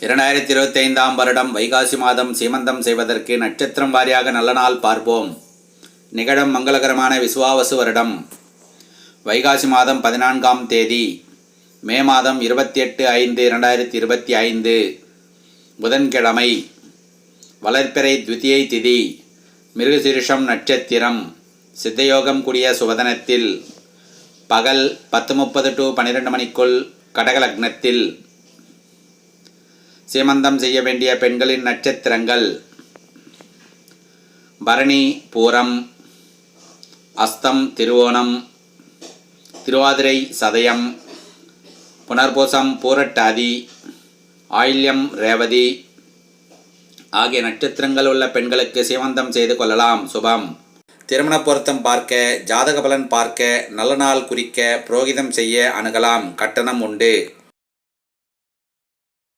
2025 வருடம் வைகாசி மாதம் சீமந்தம் செய்வதற்கு நட்சத்திரம் வாரியாக நல்ல நாள் பார்ப்போம். நிகழும் மங்களகரமான விசுவாவசு வருடம் வைகாசி மாதம் 14ஆம் தேதி, மே மாதம் 28/5/2025 புதன்கிழமை, வளர்பிறை த்விதியை திதி, மிருகசீரிஷம் நட்சத்திரம், சித்தயோகம் கூடிய சுவதனத்தில், பகல் 10:30 to 12 மணிக்குள் கடக லக்னத்தில். சீமந்தம் செய்ய வேண்டிய பெண்களின் நட்சத்திரங்கள்: பரணி, பூரம், அஸ்தம், திருவோணம், திருவாதிரை, சதயம், புனர்பூசம், பூரட்டாதி, ஆயில்யம், ரேவதி ஆகிய நட்சத்திரங்கள் உள்ள பெண்களுக்கு சீமந்தம் செய்து கொள்ளலாம். சுபம். திருமண பொருத்தம் பார்க்க, ஜாதக பலன் பார்க்க, நல்ல நாள் குறிக்க, புரோகிதம் செய்ய அணுகலாம். கட்டணம் உண்டு.